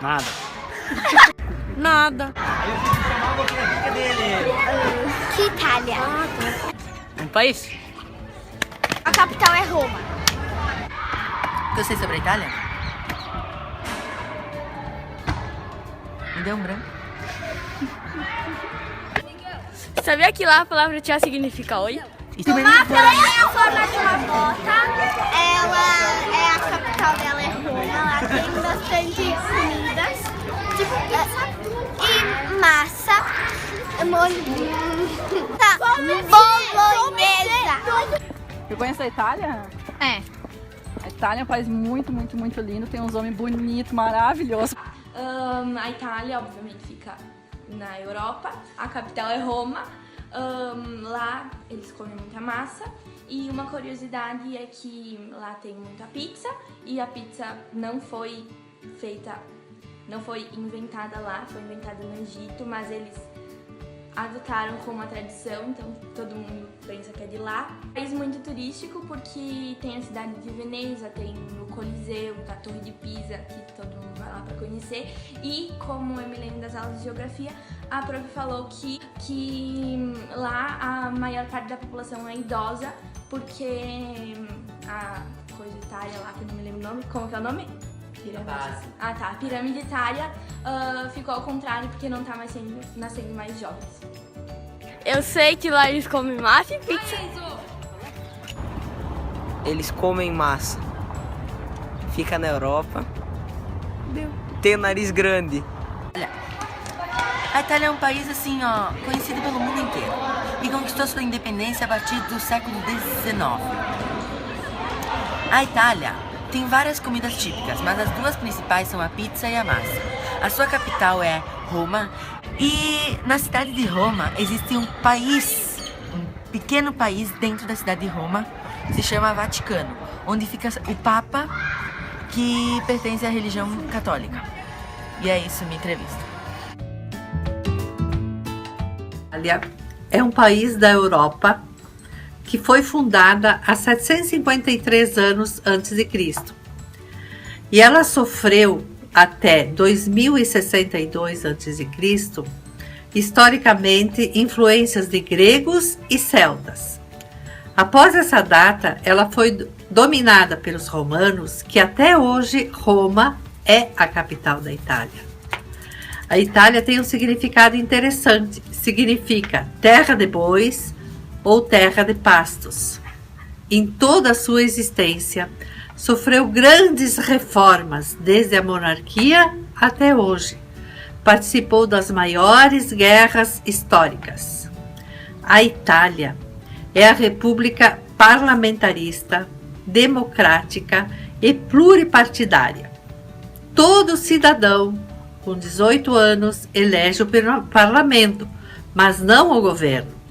Nada. Nada. Aí eu tive que chamar uma boquinha dele. Que Itália? Um país? A capital é Roma. O que eu sei sobre a Itália? Me deu um branco. Sabia que lá a palavra tchau significa oi? Mapa é a forma de uma bota. Ela é a capital dela, é Roma. Lá tem bastante comidas. Tipo pizza. E massa. Bolonhesa. Eu conheço a Itália? É. A Itália é um país muito, muito, muito lindo. Tem uns homens bonitos, maravilhosos. A Itália, obviamente, fica na Europa. A capital é Roma. Lá eles comem muita massa. E uma curiosidade é que lá tem muita pizza. E a pizza não foi inventada lá, foi inventada no Egito, mas eles adotaram como uma tradição, então todo mundo pensa que é de lá. É um país muito turístico porque tem a cidade de Veneza, tem o Coliseu, a Torre de Pisa, que todo mundo vai lá para conhecer. E como eu me lembro das aulas de geografia, a prof falou que lá a maior parte da população é idosa, porque a coisa Itália lá, que eu não me lembro o nome, como que é o nome? Base. Ah tá, a pirâmide Itália ficou ao contrário porque não tá mais nascendo mais jovens. Eu sei que lá eles comem massa e pizza. Eles comem massa. Fica na Europa. Tem o nariz grande. A Itália é um país assim, ó, conhecido pelo mundo inteiro e conquistou sua independência a partir do século XIX. A Itália tem várias comidas típicas, mas as duas principais são a pizza e a massa. A sua capital é Roma e na cidade de Roma existe um pequeno país dentro da cidade de Roma, que se chama Vaticano, onde fica o Papa, que pertence à religião católica. E é isso, minha entrevista. A Itália é um país da Europa que foi fundada há 753 anos antes de Cristo. E ela sofreu até 2062 a.C., historicamente, influências de gregos e celtas. Após essa data, ela foi dominada pelos romanos, que até hoje Roma é a capital da Itália. A Itália tem um significado interessante, significa terra de bois ou terra de pastos. Em toda a sua existência, sofreu grandes reformas, desde a monarquia até hoje. Participou das maiores guerras históricas. A Itália é a república parlamentarista, democrática e pluripartidária. Todo cidadão com 18 anos elege o parlamento, mas não o governo.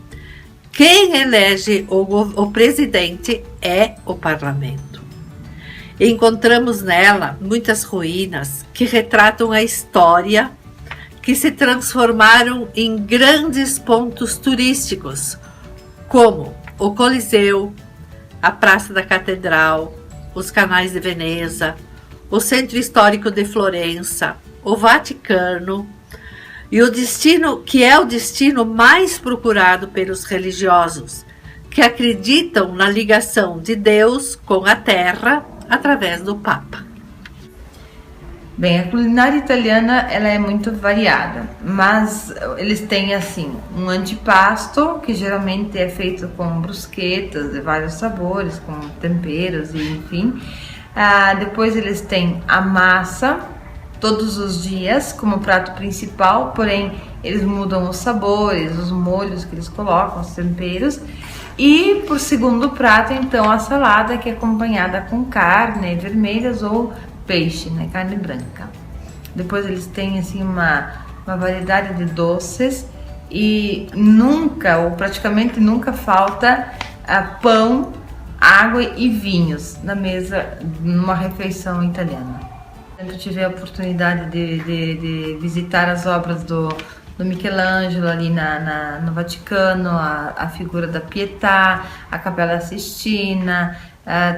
Quem elege o presidente é o parlamento. Encontramos nela muitas ruínas que retratam a história, que se transformaram em grandes pontos turísticos, como o Coliseu, a Praça da Catedral, os canais de Veneza, o Centro Histórico de Florença, o Vaticano, e o destino que é o destino mais procurado pelos religiosos, que acreditam na ligação de Deus com a terra através do Papa. Bem, a culinária italiana ela é muito variada, mas eles têm assim um antipasto que geralmente é feito com brusquetas de vários sabores, com temperos e enfim. Depois eles têm a massa todos os dias como prato principal, porém eles mudam os sabores, os molhos que eles colocam, os temperos. E por segundo prato, então, a salada, que é acompanhada com carne vermelhas ou peixe, né, carne branca. Depois eles têm assim uma variedade de doces e nunca ou praticamente nunca falta pão, água e vinhos na mesa numa refeição italiana. Eu tive a oportunidade de visitar as obras do Michelangelo ali no Vaticano, a figura da Pietà, a Capela Sistina,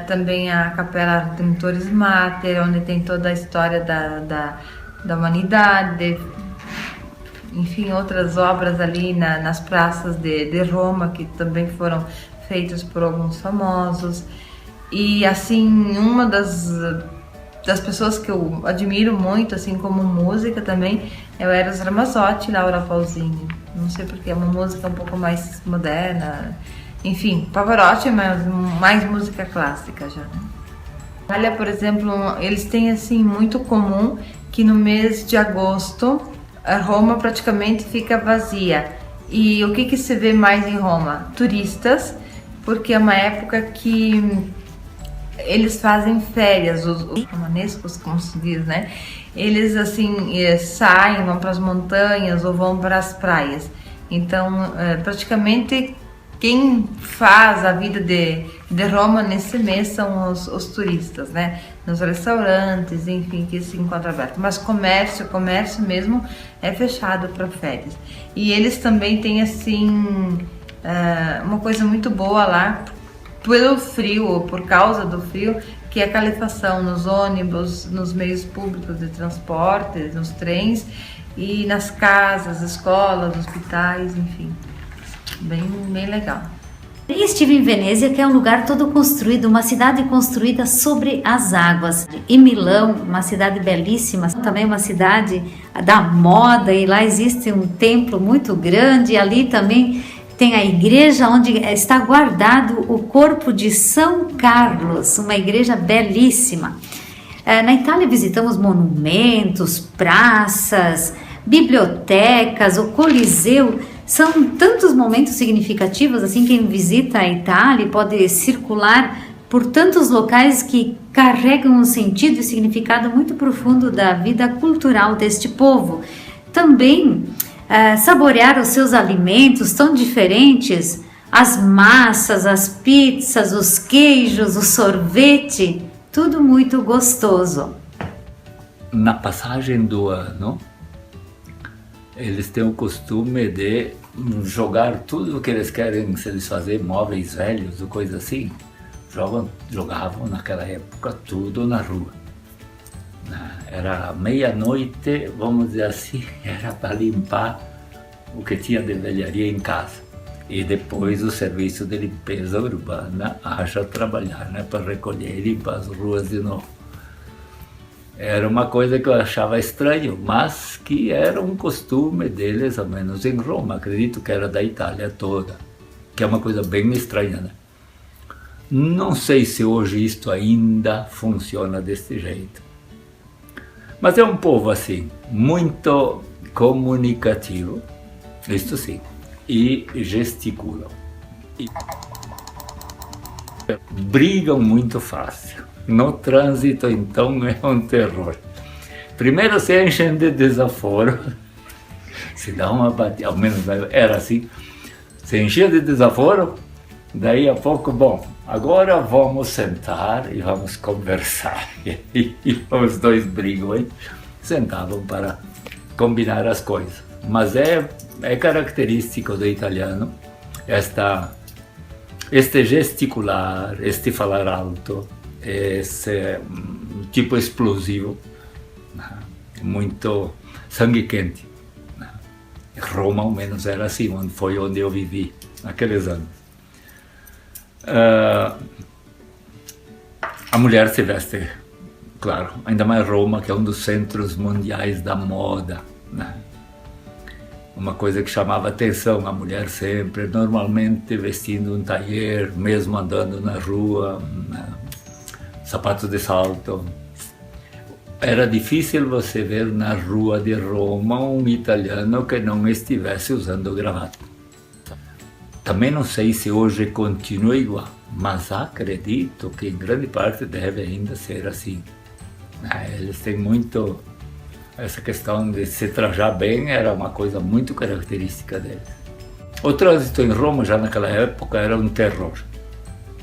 também a Capela Redemptoris Mater, onde tem toda a história da Humanidade, enfim, outras obras ali nas praças de Roma, que também foram feitas por alguns famosos. E assim, uma das pessoas que eu admiro muito, assim como música também, é o Eros Ramazzotti e Laura Pausini. Não sei porque é uma música um pouco mais moderna. Enfim, Pavarotti é mais música clássica já. Olha, por exemplo, eles têm assim muito comum que no mês de agosto a Roma praticamente fica vazia. E o que se vê mais em Roma? Turistas, porque é uma época que eles fazem férias, os romanescos, como se diz, né? Eles assim saem, vão para as montanhas ou vão para as praias. Então, praticamente quem faz a vida de Roma nesse mês são os turistas, né? Nos restaurantes, enfim, que se encontra aberto. Mas comércio mesmo é fechado para férias. E eles também têm assim uma coisa muito boa lá, pelo frio ou por causa do frio, que é a calefação nos ônibus, nos meios públicos de transporte, nos trens e nas casas, escolas, hospitais, enfim. Bem legal. Eu estive em Veneza, que é um lugar todo construído, uma cidade construída sobre as águas. E Milão, uma cidade belíssima, também uma cidade da moda, e lá existe um templo muito grande, e ali também tem a igreja onde está guardado o corpo de São Carlos, uma igreja belíssima. Na Itália visitamos monumentos, praças, bibliotecas, o Coliseu. São tantos momentos significativos, assim, quem visita a Itália pode circular por tantos locais que carregam um sentido e significado muito profundo da vida cultural deste povo. Também saborear os seus alimentos tão diferentes, as massas, as pizzas, os queijos, o sorvete, tudo muito gostoso. Na passagem do ano, eles têm o costume de jogar tudo o que eles querem, se eles fazerem móveis velhos ou coisa assim, jogavam naquela época tudo na rua. Era meia-noite, vamos dizer assim, era para limpar o que tinha de velharia em casa. E depois o serviço de limpeza urbana acha trabalhar, né, para recolher e limpar as ruas de novo. Era uma coisa que eu achava estranho, mas que era um costume deles, ao menos em Roma. Acredito que era da Itália toda, que é uma coisa bem estranha, né? Não sei se hoje isto ainda funciona desse jeito. Mas é um povo assim, muito comunicativo, isto sim, e gesticulam. E brigam muito fácil. No trânsito, então, é um terror. Primeiro se enchem de desaforo, se dá uma batida, ao menos era assim, se enchia de desaforo, daí a pouco, bom, agora vamos sentar e vamos conversar. E os dois brigam, hein? Sentavam para combinar as coisas. Mas é característico do italiano este gesticular, este falar alto, esse tipo explosivo, muito sangue quente. Roma, ao menos, era assim, foi onde eu vivi naqueles anos. A mulher se veste, claro, ainda mais Roma, que é um dos centros mundiais da moda, né? Uma coisa que chamava atenção, a mulher sempre, normalmente vestindo um tailleur, mesmo andando na rua, né? Sapatos de salto. Era difícil você ver na rua de Roma um italiano que não estivesse usando gravata. Também não sei se hoje continua igual, mas acredito que em grande parte deve ainda ser assim. Eles têm muito essa questão de se trajar bem, era uma coisa muito característica deles. O trânsito em Roma já naquela época era um terror.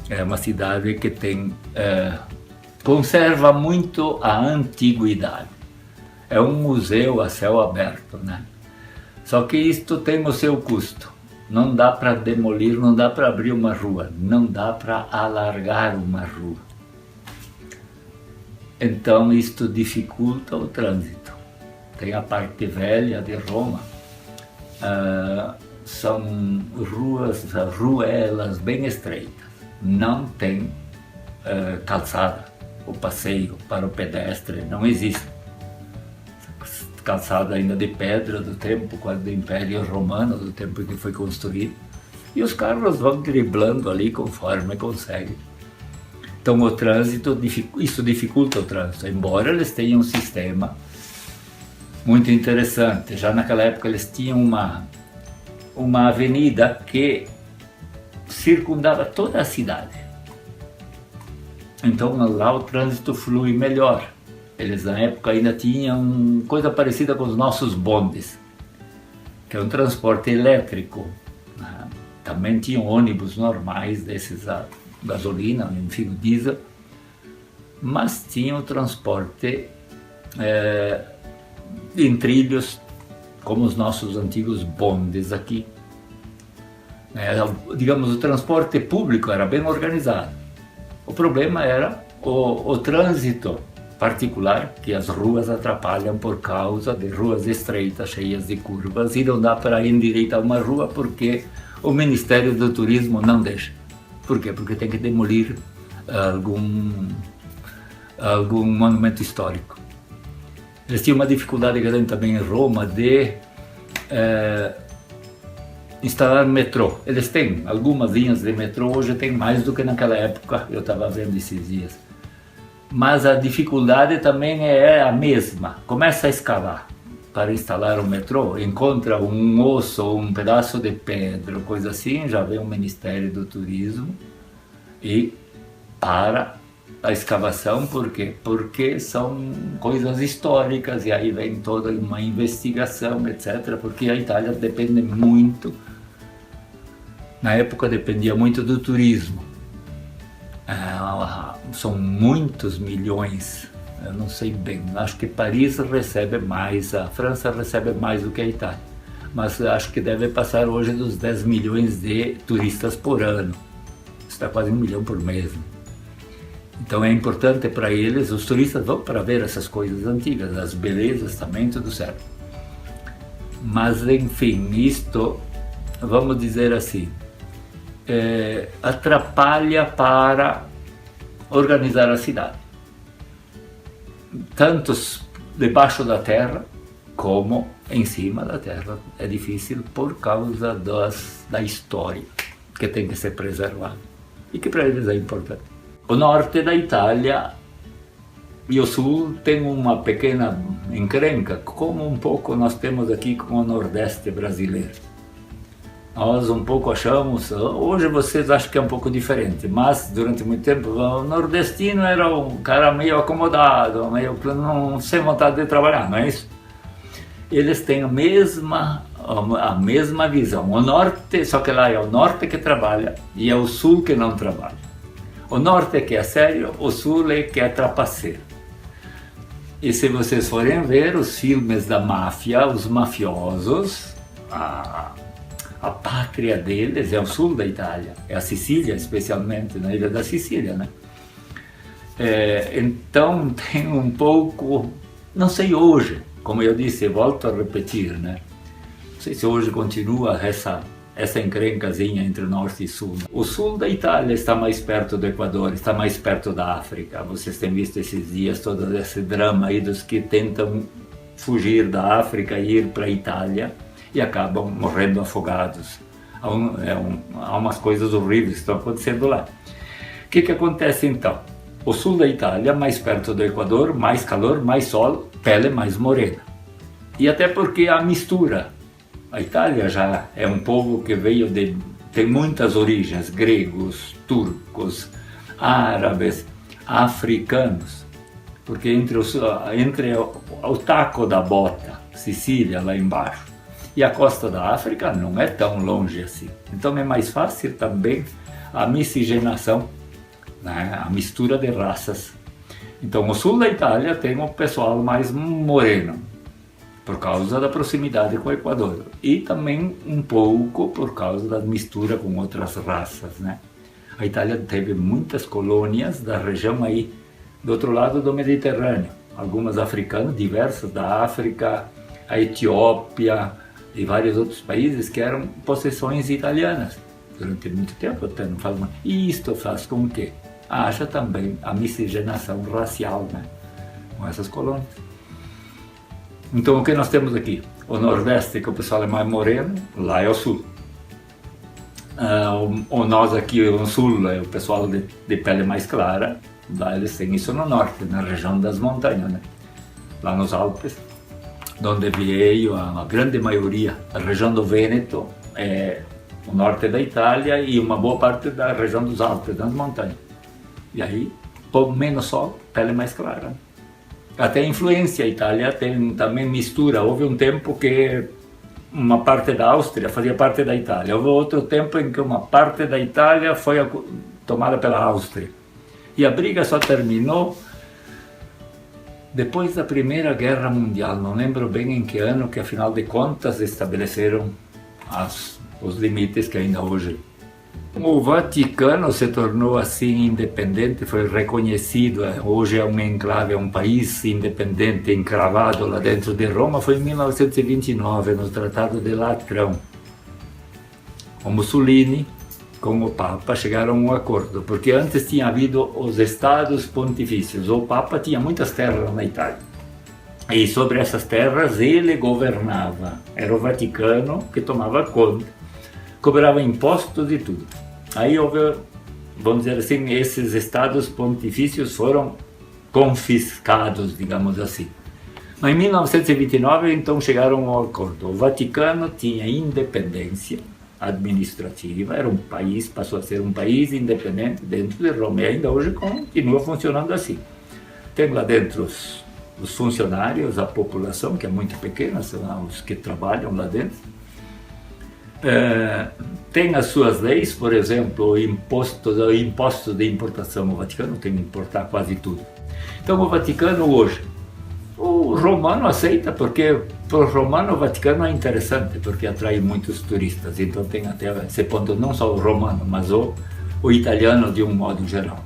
É uma cidade que tem conserva muito a antiguidade. É um museu a céu aberto, né? Só que isto tem o seu custo. Não dá para demolir, não dá para abrir uma rua, não dá para alargar uma rua. Então isto dificulta o trânsito. tem a parte velha de Roma, são ruelas bem estreitas, não tem calçada, o passeio para o pedestre não existe. Calçada ainda de pedra do tempo do Império Romano, do tempo que foi construído, e os carros vão driblando ali conforme conseguem. Então o trânsito, isso dificulta o trânsito, embora eles tenham um sistema muito interessante. Já naquela época eles tinham uma avenida que circundava toda a cidade. Então lá o trânsito flui melhor. Eles na época ainda tinham coisa parecida com os nossos bondes, que é um transporte elétrico. Também tinham ônibus normais desses a gasolina, enfim, diesel, mas tinham o transporte em trilhos, como os nossos antigos bondes aqui. Digamos, o transporte público era bem organizado. O problema era o trânsito particular, que as ruas atrapalham por causa de ruas estreitas, cheias de curvas, e não dá para endireitar uma rua porque o Ministério do Turismo não deixa. Por quê? Porque tem que demolir algum monumento histórico. Eles tinham uma dificuldade grande também em Roma de instalar metrô. Eles têm algumas linhas de metrô, hoje tem mais do que naquela época, eu estava vendo esses dias. Mas a dificuldade também é a mesma. Começa a escavar para instalar o metrô, encontra um osso ou um pedaço de pedra, coisa assim, já vem o Ministério do Turismo e para a escavação. Por quê? Porque são coisas históricas e aí vem toda uma investigação, etc. Porque a Itália depende muito, na época dependia muito do turismo. São muitos milhões, eu não sei bem, acho que Paris recebe mais, a França recebe mais do que a Itália, mas acho que deve passar hoje dos 10 milhões de turistas por ano, está quase 1 milhão por mês. Então é importante para eles, os turistas vão para ver essas coisas antigas, as belezas também, tudo certo. Mas enfim, isto, vamos dizer assim, atrapalha para organizar a cidade, tanto debaixo da terra como em cima da terra. É difícil por causa da história que tem que ser preservada e que para eles é importante. O norte da Itália e o sul tem uma pequena encrenca, como um pouco nós temos aqui com o nordeste brasileiro. Nós um pouco achamos, hoje vocês acham que é um pouco diferente, mas durante muito tempo o nordestino era um cara meio acomodado, meio sem vontade de trabalhar, não é isso? Eles têm a mesma visão. O norte, só que lá é o norte que trabalha e é o sul que não trabalha. O norte é que é sério, o sul é que é trapaceiro. E se vocês forem ver os filmes da máfia, os mafiosos, a pátria deles é o sul da Itália, é a Sicília, especialmente na ilha da Sicília, né? Então tem um pouco, não sei hoje, como eu disse, volto a repetir, né? Não sei se hoje continua essa encrencazinha entre norte e sul. O sul da Itália está mais perto do Equador, está mais perto da África. Vocês têm visto esses dias todo esse drama aí dos que tentam fugir da África e ir para a Itália e acabam morrendo afogados. Há umas coisas horríveis que estão acontecendo lá. O que acontece então? O sul da Itália, mais perto do Equador, mais calor, mais sol, pele mais morena. E até porque a mistura. A Itália já é um povo que tem muitas origens, gregos, turcos, árabes, africanos. Porque entre o taco da bota, Sicília lá embaixo, e a costa da África não é tão longe assim. Então é mais fácil também a miscigenação, né? A mistura de raças. Então o sul da Itália tem um pessoal mais moreno, por causa da proximidade com o Equador. E também um pouco por causa da mistura com outras raças, né? A Itália teve muitas colônias da região aí, do outro lado do Mediterrâneo, algumas africanas, diversas da África, a Etiópia e vários outros países que eram possessões italianas. Durante muito tempo até não faz mais. E isto faz com que haja também a miscigenação racial, né, com essas colônias. Então o que nós temos aqui? O Nordeste, que o pessoal é mais moreno, lá é o Sul. Nós aqui no Sul, é o pessoal de pele mais clara, lá eles têm isso no Norte, na região das montanhas, né? Lá nos Alpes, onde veio a grande maioria, a região do Vêneto, é o norte da Itália e uma boa parte da região dos Alpes, das montanhas. E aí, menos sol, pele mais clara. Até a influência, a Itália tem também mistura. Houve um tempo que uma parte da Áustria fazia parte da Itália. Houve outro tempo em que uma parte da Itália foi tomada pela Áustria. E a briga só terminou depois da Primeira Guerra Mundial. Não lembro bem em que ano, que afinal de contas estabeleceram os limites que ainda hoje. O Vaticano se tornou assim independente, foi reconhecido, hoje é um enclave, é um país independente, encravado lá dentro de Roma, foi em 1929, no Tratado de Latrão. O Mussolini, com o Papa, chegaram a um acordo, porque antes tinha havido os Estados Pontifícios, o Papa tinha muitas terras na Itália, e sobre essas terras ele governava, era o Vaticano que tomava conta, cobrava impostos e tudo. Aí houve, vamos dizer assim, esses estados pontifícios foram confiscados, digamos assim. Mas em 1929, então, chegaram ao acordo. O Vaticano tinha independência administrativa, era um país, passou a ser um país independente dentro de Roma, e ainda hoje continua funcionando assim. Tem lá dentro os funcionários, a população, que é muito pequena, são os que trabalham lá dentro. Tem as suas leis, por exemplo, impostos de importação. O Vaticano tem que importar quase tudo. Então o Vaticano hoje, o romano aceita, porque para o romano o Vaticano é interessante, porque atrai muitos turistas. Então tem até esse ponto, não só o romano, mas o italiano de um modo geral.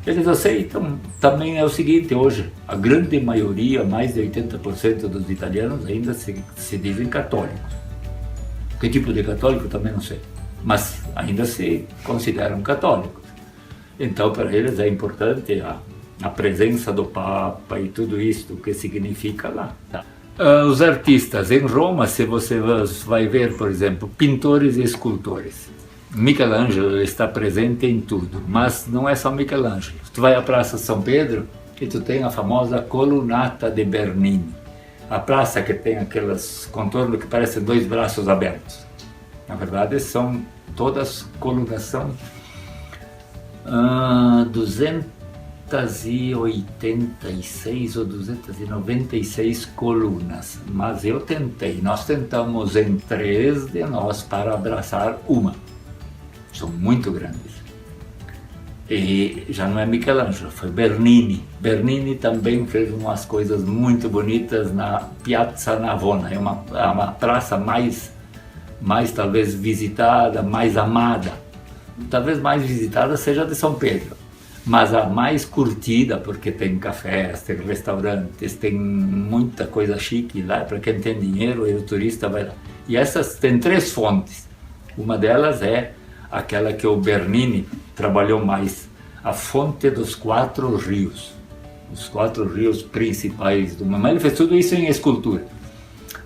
Eles aceitam. Também é o seguinte, hoje a grande maioria, mais de 80% dos italianos ainda se dizem católicos. Que tipo de católico também não sei, mas ainda se consideram católicos. Então para eles é importante a presença do Papa e tudo isso, o que significa lá. Tá? Os artistas em Roma, se você vai ver, por exemplo, pintores e escultores. Michelangelo está presente em tudo, mas não é só Michelangelo. Tu vai à Praça São Pedro e tu tem a famosa Colunata de Bernini. A praça que tem aqueles contornos que parecem dois braços abertos. Na verdade, são todas colunação 286 ou 296 colunas. Mas eu tentei, nós tentamos em 3 de nós para abraçar uma. São muito grandes. E já não é Michelangelo, foi Bernini. Bernini também fez umas coisas muito bonitas na Piazza Navona. É uma praça mais talvez visitada, mais amada. Talvez mais visitada seja de São Pedro, mas a mais curtida, porque tem cafés, tem restaurantes, tem muita coisa chique lá, para quem tem dinheiro e o turista vai lá. E essas tem 3 fontes. Uma delas é aquela que o Bernini trabalhou mais, a fonte dos 4 rios, os 4 rios principais do mundo. Mas ele fez tudo isso em escultura.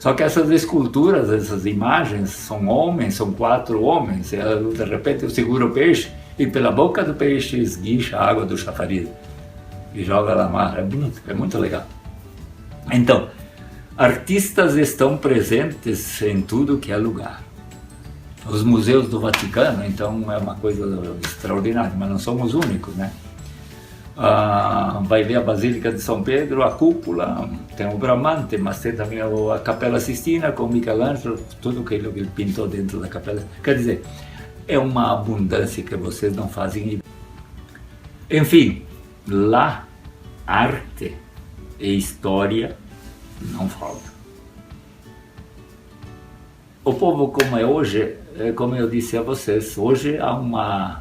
Só que essas esculturas, essas imagens, são homens, são 4 homens. De repente eu seguro o peixe e pela boca do peixe esguicha a água do chafariz e joga na mar. É bonito, é muito legal. Então, artistas estão presentes em tudo que é lugar. Os museus do Vaticano, então, é uma coisa extraordinária, mas não somos únicos, né? Vai ver a Basílica de São Pedro, a cúpula, tem o Bramante, mas tem também a Capela Sistina com Michelangelo, tudo aquilo que ele pintou dentro da capela. Quer dizer, é uma abundância que vocês não fazem ideia. Enfim, lá, arte e história não faltam. O povo como é hoje, como eu disse a vocês, hoje a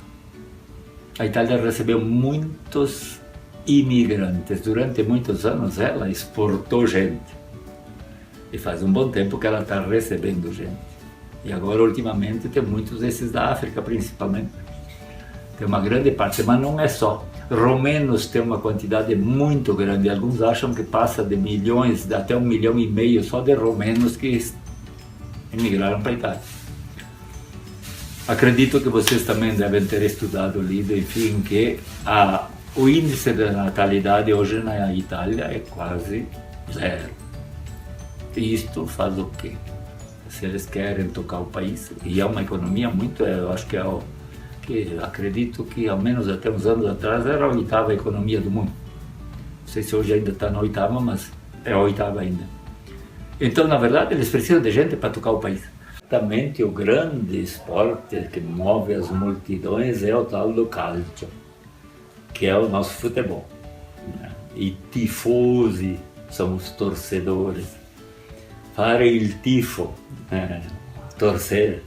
Itália recebeu muitos imigrantes. Durante muitos anos ela exportou gente. E faz um bom tempo que ela está recebendo gente. E agora, ultimamente, tem muitos desses da África, principalmente. Tem uma grande parte, mas não é só. Romenos tem uma quantidade muito grande. Alguns acham que passa de milhões, até 1,5 milhão só de romenos que emigraram para a Itália. Acredito que vocês também devem ter estudado, lido, enfim, que o índice de natalidade hoje na Itália é quase zero. Isto faz o quê? Se eles querem tocar o país, e é uma economia muito, eu acho que acredito que ao menos até uns anos atrás era a 8ª economia do mundo. Não sei se hoje ainda está na 8ª, mas é a 8ª ainda. Então, na verdade, eles precisam de gente para tocar o país. Exatamente, o grande esporte que move as multidões é o tal do calcio, que é o nosso futebol. E tifosi são os torcedores. Fare il tifo, torcer,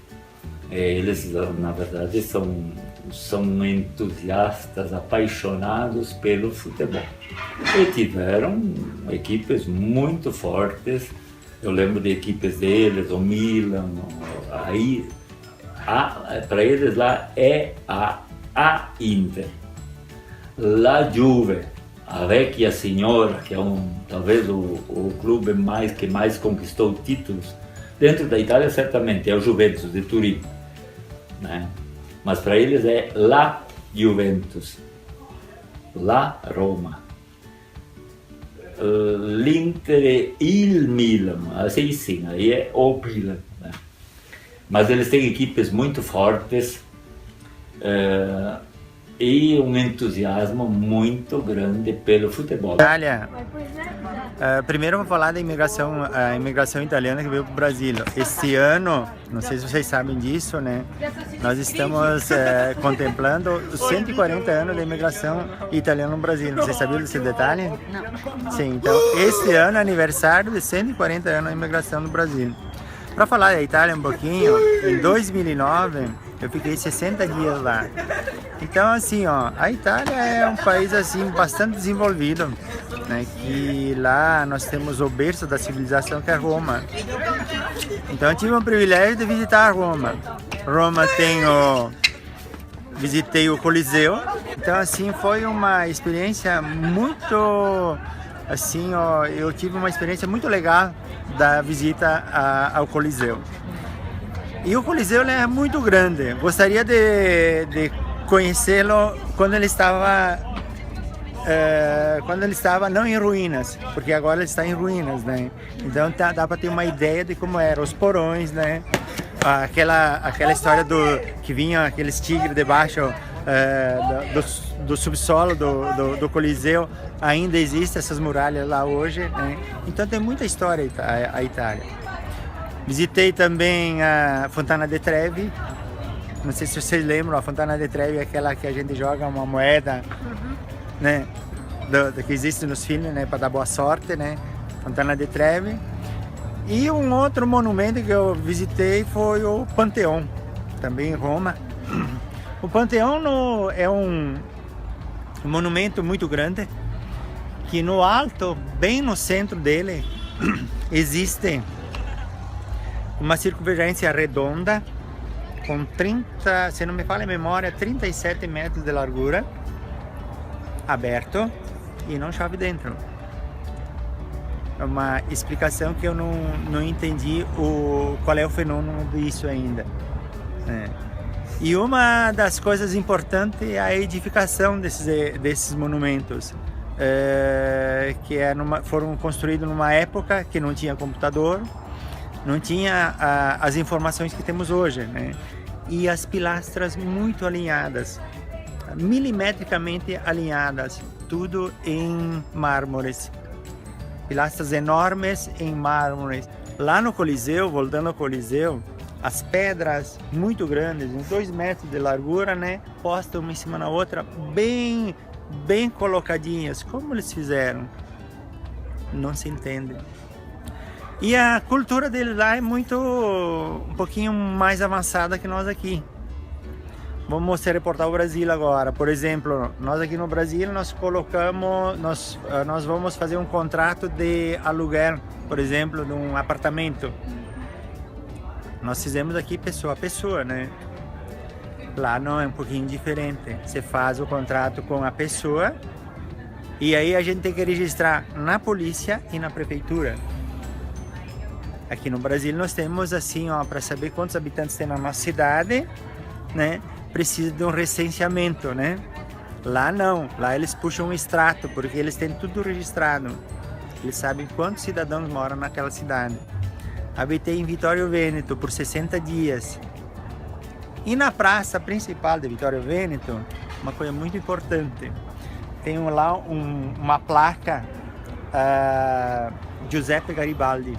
eles na verdade são entusiastas, apaixonados pelo futebol. E tiveram equipes muito fortes, eu lembro de equipes deles, o Milan, aí para eles lá é a Inter, la Juve, a Vecchia Signora, que é talvez o clube que mais conquistou títulos. Dentro da Itália, certamente, é o Juventus de Turim, né? Mas para eles é la Juventus, la Roma, l'Inter e il Milan, assim sim, aí é o Milan, né? Mas eles têm equipes muito fortes, e um entusiasmo muito grande pelo futebol. Itália, primeiro vou falar da a imigração italiana que veio para o Brasil. Este ano, não sei se vocês sabem disso, né? Nós estamos contemplando os 140 anos da imigração italiana no Brasil. Vocês sabiam desse detalhe? Não. Sim, então este ano é aniversário de 140 anos da imigração no Brasil. Para falar da Itália um pouquinho, em 2009 eu fiquei 60 dias lá. Então assim, a Itália é um país assim bastante desenvolvido, né? Que lá nós temos o berço da civilização que é Roma. Então eu tive o privilégio de visitar Roma. Roma visitei o Coliseu. Então assim foi uma experiência muito eu tive uma experiência muito legal da visita ao Coliseu. E o Coliseu é muito grande. Gostaria de conhecê-lo quando ele estava não em ruínas, porque agora ele está em ruínas, né? Então dá para ter uma ideia de como eram os porões, né? Aquela história que vinha aqueles tigres debaixo do subsolo do Coliseu. Ainda existem essas muralhas lá hoje, né? Então tem muita história a Itália. Visitei também a Fontana di Trevi. Não sei se vocês lembram, a Fontana di Trevi é aquela que a gente joga uma moeda, né? Que existe nos filmes, né? Para dar boa sorte, né? Fontana di Trevi. E um outro monumento que eu visitei foi o Panteão, também em Roma. O Panteão é um monumento muito grande, que no alto, bem no centro dele, existe uma circunferência redonda com 30, se não me falha a memória, 37 metros de largura, aberto e não chove dentro. É uma explicação que eu não entendi qual é o fenômeno disso ainda. E uma das coisas importantes é a edificação desses monumentos, que foram construídos numa época que não tinha computador, não tinha as informações que temos hoje, né? E as pilastras muito alinhadas, milimetricamente alinhadas, tudo em mármores. Pilastras enormes em mármores. Lá no Coliseu, voltando ao Coliseu, as pedras muito grandes, uns 2 metros de largura, né? Postas uma em cima na outra, bem colocadinhas. Como eles fizeram? Não se entende. E a cultura deles lá é um pouquinho mais avançada que nós aqui. vamos se reportar ao Brasil agora. Por exemplo, nós aqui no Brasil, nós vamos fazer um contrato de aluguel, por exemplo, de um apartamento. Nós fizemos aqui pessoa a pessoa, né? Lá não, é um pouquinho diferente. Você faz o contrato com a pessoa e aí a gente tem que registrar na polícia e na prefeitura. Aqui no Brasil nós temos assim, ó, para saber quantos habitantes tem na nossa cidade, né? Precisa de um recenseamento, né? Lá não, lá eles puxam um extrato, porque eles têm tudo registrado. Eles sabem quantos cidadãos moram naquela cidade. Habitei em Vitória Vêneto por 60 dias. E na praça principal de Vitória Vêneto, uma coisa muito importante, tem lá uma placa Giuseppe Garibaldi.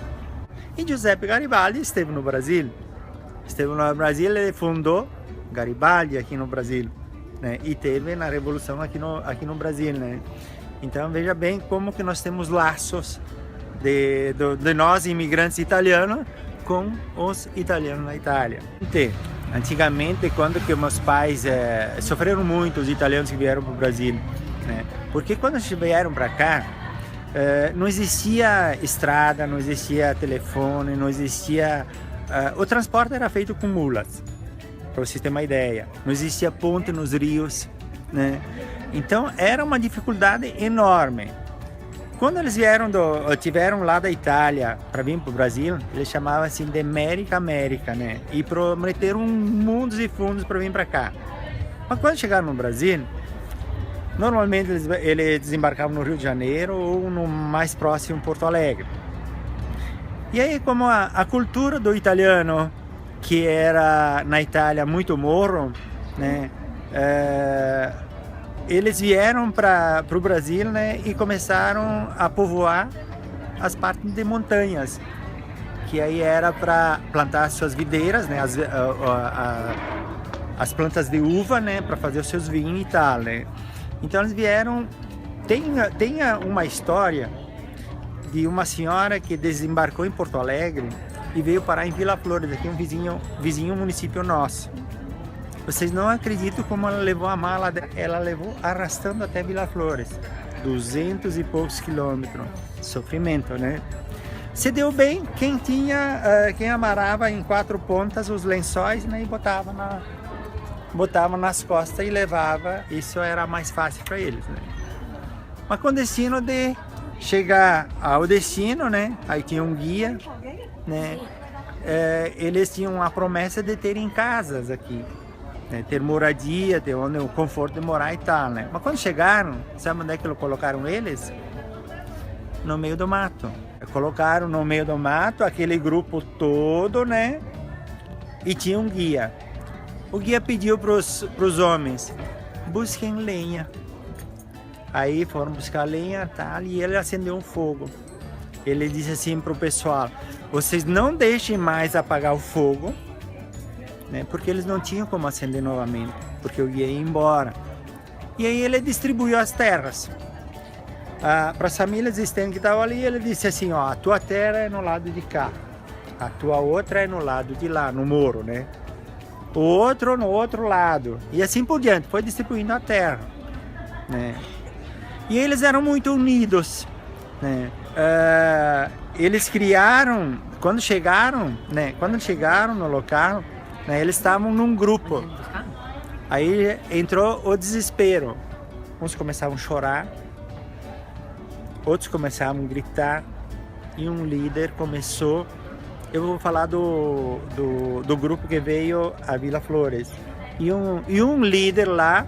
E Giuseppe Garibaldi esteve no Brasil. Ele fundou Garibaldi aqui no Brasil, né? E teve na Revolução aqui no Brasil, né? Então veja bem como que nós temos laços de nós imigrantes italianos com os italianos na Itália. Antigamente, quando que meus pais sofreram muito, os italianos que vieram para o Brasil, né? Porque quando eles vieram para cá, não existia estrada, não existia telefone, não existia... o transporte era feito com mulas, para vocês terem uma ideia. Não existia ponte nos rios, né? Então era uma dificuldade enorme. Quando eles tiveram lá da Itália para vir para o Brasil, eles chamavam assim de América, né? E prometeram mundos e fundos para vir para cá. Mas quando chegaram no Brasil, normalmente eles desembarcavam no Rio de Janeiro ou no mais próximo Porto Alegre. E aí, como a cultura do italiano, que era na Itália muito morro, né? Eles vieram para o Brasil, né? E começaram a povoar as partes de montanhas, que aí era para plantar suas videiras, né? As plantas de uva, né? Para fazer os seus vinhos e tal, né? Então eles vieram. Tem uma história de uma senhora que desembarcou em Porto Alegre e veio parar em Vila Flores, aqui um vizinho município nosso. Vocês não acreditam como ela levou a mala dela. Ela levou arrastando até Vila Flores. 200 e poucos quilômetros. Sofrimento, né? Se deu bem quem amarrava em 4 pontas os lençóis, né? E botava nas costas e levava. Isso era mais fácil para eles, né? Mas com o destino de chegar ao destino, né? Aí tinha um guia, né? Eles tinham a promessa de terem casas aqui. Ter moradia, ter o conforto de morar e tal, né? Mas quando chegaram, sabe onde é que colocaram eles? No meio do mato. Colocaram no meio do mato aquele grupo todo, né? E tinha um guia. O guia pediu para os homens, busquem lenha. Aí foram buscar lenha e tal, e ele acendeu um fogo. Ele disse assim para o pessoal, vocês não deixem mais apagar o fogo, né, porque eles não tinham como acender novamente, porque o guia ia embora. E aí ele distribuiu as terras para as famílias existentes que estavam ali. Ele disse assim, ó, a tua terra é no lado de cá, a tua outra é no lado de lá, no morro, né? O outro no outro lado, e assim por diante, foi distribuindo a terra, né? E eles eram muito unidos, né? Eles criaram, quando chegaram no local, né, eles estavam num grupo. Aí entrou o desespero. Uns começavam a chorar, outros começavam a gritar, e um líder começou. Eu vou falar do grupo que veio a Vila Flores. E um líder lá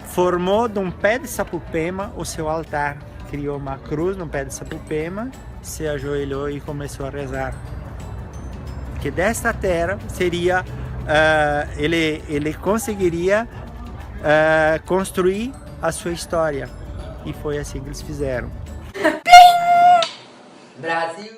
formou de um pé de sapupema o seu altar. Criou uma cruz no pé de sapupema, se ajoelhou e começou a rezar. Que desta terra seria... ele conseguiria construir a sua história. E foi assim que eles fizeram. Brasil!